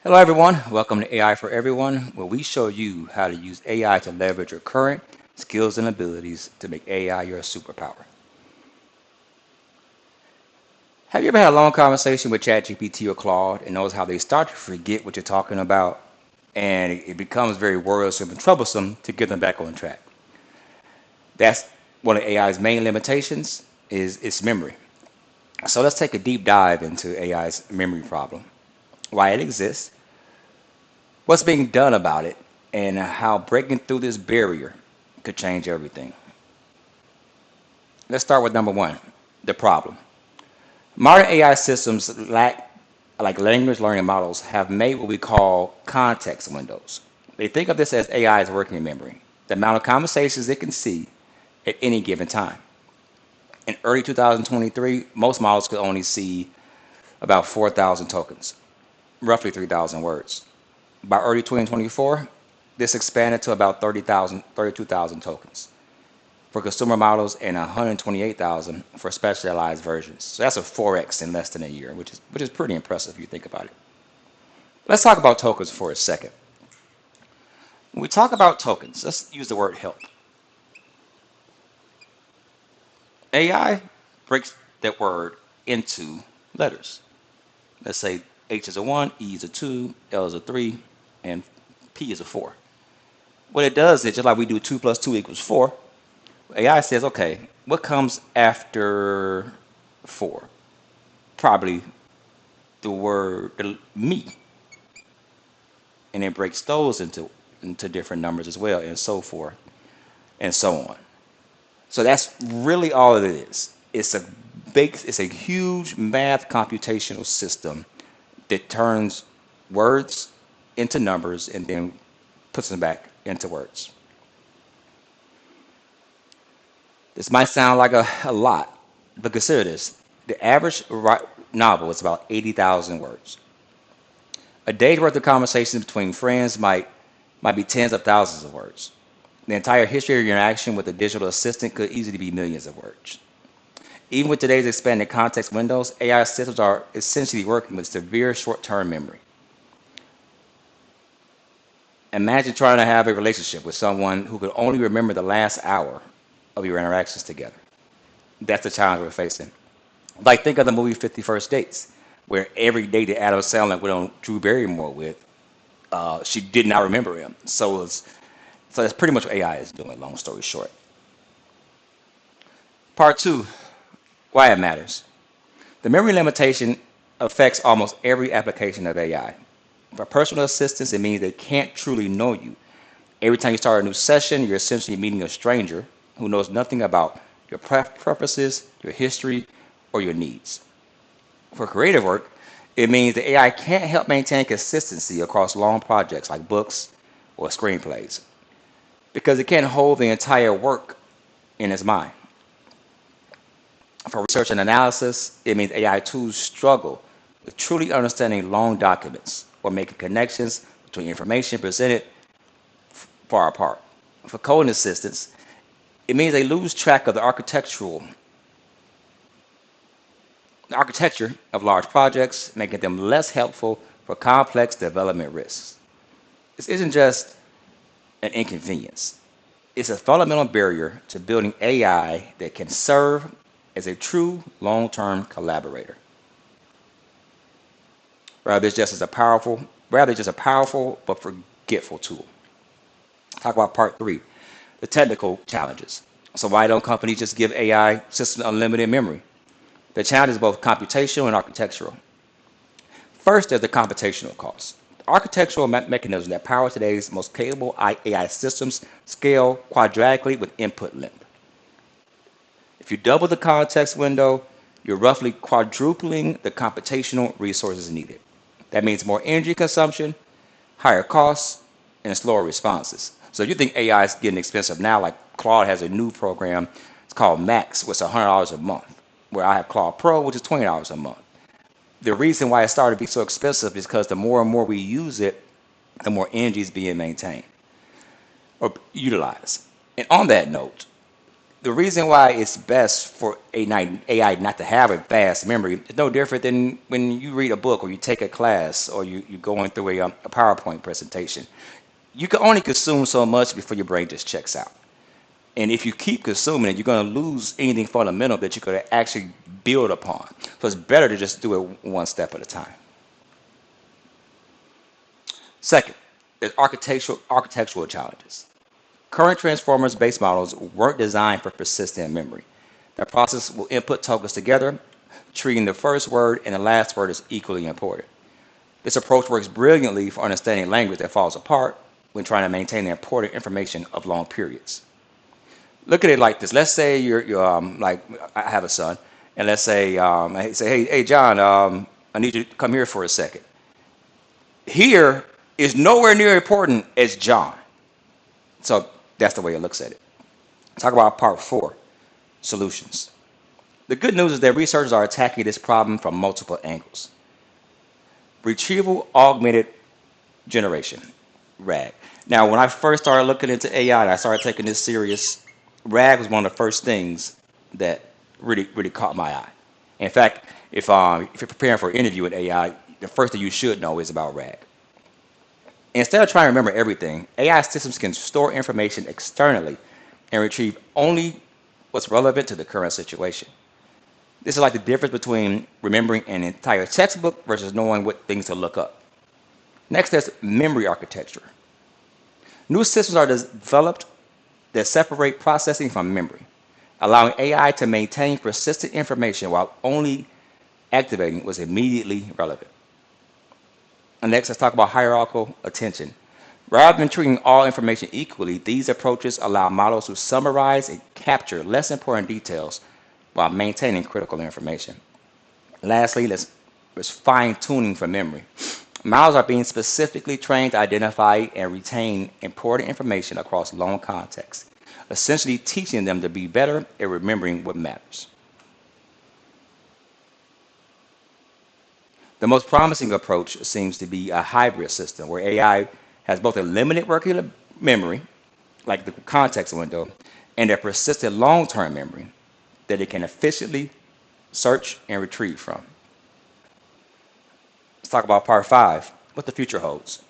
Hello, everyone. Welcome to AI for Everyone, where we show you how to use AI to leverage your current skills and abilities to make AI your superpower. Have you ever had a long conversation with ChatGPT or Claude and notice how they start to forget what you're talking about, and it becomes very worrisome and troublesome to get them back on track? That's one of AI's main limitations is its memory. So let's take a deep dive into AI's memory problem, why it exists, what's being done about it, and how breaking through this barrier could change everything. Let's start with number one, the problem. Modern AI systems like language learning models, have made what we call context windows. They think of this as AI's working memory, the amount of conversations it can see at any given time. In early 2023, most models could only see about 4,000 tokens, roughly 3,000 words. By early 2024, this expanded to about 30,000, 32,000 tokens for consumer models and 128,000 for specialized versions. So that's a 4x in less than a year, which is pretty impressive if you think about it. Let's talk about tokens for a second. When we talk about tokens, let's use the word help. AI breaks that word into letters. Let's say H is a 1, E is a 2, L is a 3, and P is a 4. What it does is just like we do 2 plus 2 equals 4, AI says, okay, what comes after 4? Probably the word me, and it breaks those into different numbers as well, and so forth and so on. So that's really all it is. It's a huge math computational system that turns words into numbers and then puts them back into words. This might sound like a lot, but consider this. The average novel is about 80,000 words. A day's worth of conversations between friends might be tens of thousands of words. The entire history of your interaction with a digital assistant could easily be millions of words. Even with today's expanded context windows, AI systems are essentially working with severe short-term memory. Imagine trying to have a relationship with someone who could only remember the last hour of your interactions together. That's the challenge we're facing. Like think of the movie 50 First Dates, where every date that Adam Sandler went on Drew Barrymore with, she did not remember him. So that's pretty much what AI is doing, long story short. Part two, why it matters. The memory limitation affects almost every application of AI. For personal assistants, it means they can't truly know you. Every time you start a new session, you're essentially meeting a stranger who knows nothing about your preferences, your history, or your needs. For creative work, it means the AI can't help maintain consistency across long projects like books or screenplays because it can't hold the entire work in its mind. For research and analysis, it means AI tools struggle with truly understanding long documents or making connections between information presented far apart. For coding assistants, it means they lose track of the architecture of large projects, making them less helpful for complex development risks. This isn't just an inconvenience. It's a fundamental barrier to building AI that can serve as a true long-term collaborator, rather it's just as a powerful, rather just a powerful but forgetful tool. Talk about part three, the technical challenges. So why don't companies just give AI systems unlimited memory? The challenge is both computational and architectural. First, there's the computational cost. The architectural mechanisms that power today's most capable AI systems scale quadratically with input length. If you double the context window, you're roughly quadrupling the computational resources needed. That means more energy consumption, higher costs, and slower responses. So if you think AI is getting expensive now, like Claude has a new program, it's called Max, which is $100 a month, where I have Claude Pro, which is $20 a month. The reason why it started to be so expensive is because the more and more we use it, the more energy is being maintained or utilized. And on that note, the reason why it's best for AI not to have a vast memory is no different than when you read a book or you take a class or you're going through a PowerPoint presentation. You can only consume so much before your brain just checks out. And if you keep consuming it, you're going to lose anything fundamental that you could actually build upon. So it's better to just do it one step at a time. Second, there's architectural challenges. Current transformers-based models weren't designed for persistent memory. The process will input tokens together, treating the first word and the last word as equally important. This approach works brilliantly for understanding language that falls apart when trying to maintain the important information of long periods. Look at it like this. Let's say you're like I have a son, and let's say I say, hey John, I need you to come here for a second. Here is nowhere near important as John. So that's the way it looks at it. Talk about part 4, solutions. The good news is that researchers are attacking this problem from multiple angles. Retrieval augmented generation, RAG. Now, when I first started looking into AI and I started taking this serious, RAG was one of the first things that really caught my eye. In fact, if you're preparing for an interview with AI, the first thing you should know is about RAG. Instead of trying to remember everything, AI systems can store information externally and retrieve only what's relevant to the current situation. This is like the difference between remembering an entire textbook versus knowing what things to look up. Next, there's memory architecture. New systems are developed that separate processing from memory, allowing AI to maintain persistent information while only activating what's immediately relevant. And next, let's talk about hierarchical attention. Rather than treating all information equally, these approaches allow models to summarize and capture less important details while maintaining critical information. Lastly, there's fine-tuning for memory. Models are being specifically trained to identify and retain important information across long contexts, essentially teaching them to be better at remembering what matters. The most promising approach seems to be a hybrid system where AI has both a limited working memory, like the context window, and a persistent long-term memory that it can efficiently search and retrieve from. Let's talk about part 5, what the future holds.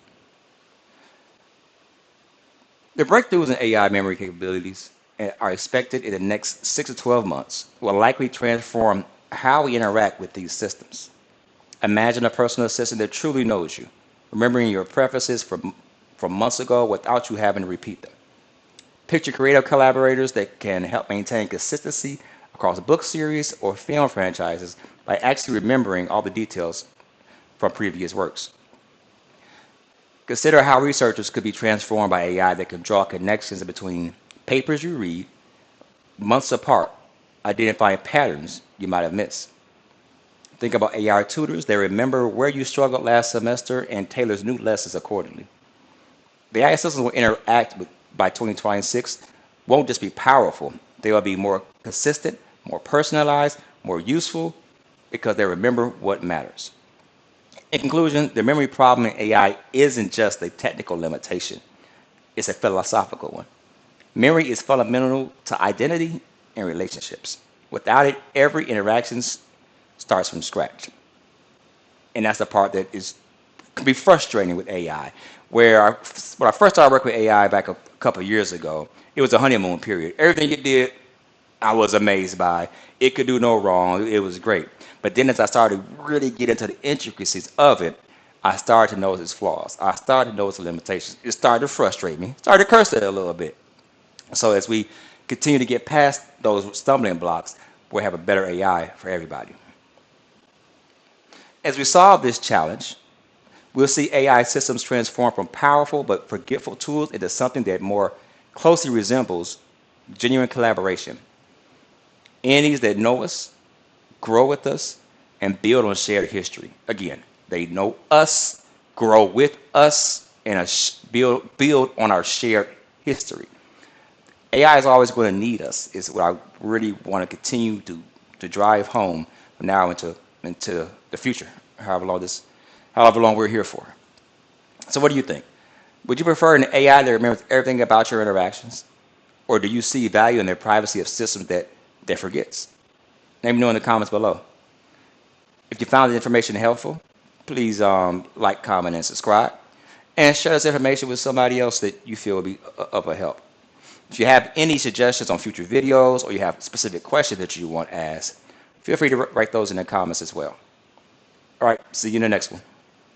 The breakthroughs in AI memory capabilities are expected in the next 6 to 12 months will likely transform how we interact with these systems. Imagine a personal assistant that truly knows you, remembering your preferences from months ago without you having to repeat them. Picture creative collaborators that can help maintain consistency across book series or film franchises by actually remembering all the details from previous works. Consider how researchers could be transformed by AI that can draw connections between papers you read months apart, identifying patterns you might have missed. Think about AI tutors that remember where you struggled last semester and tailors new lessons accordingly. The AI systems will interact with by 2026 won't just be powerful, they will be more consistent, more personalized, more useful because they remember what matters. In conclusion, the memory problem in AI isn't just a technical limitation, it's a philosophical one. Memory is fundamental to identity and relationships. Without it, every interaction starts from scratch. And that's the part that can be frustrating with AI. When I first started working with AI back a couple of years ago, it was a honeymoon period. Everything it did, I was amazed by. It could do no wrong. It was great. But then as I started to really get into the intricacies of it, I started to notice its flaws. I started to notice the limitations. It started to frustrate me. Started to curse it a little bit. So as we continue to get past those stumbling blocks, we'll have a better AI for everybody. As we solve this challenge, we'll see AI systems transform from powerful but forgetful tools into something that more closely resembles genuine collaboration. Entities that know us, grow with us, and build on shared history. Again, they know us, grow with us, and build on our shared history. AI is always going to need us, is what I really want to continue to drive home from now into the future, however long we're here for. So what do you think? Would you prefer an AI that remembers everything about your interactions? Or do you see value in the privacy of systems that forgets? Let me know in the comments below. If you found the information helpful, please like, comment, and subscribe. And share this information with somebody else that you feel will be of a help. If you have any suggestions on future videos or you have specific questions that you want asked, feel free to write those in the comments as well. All right, see you in the next one.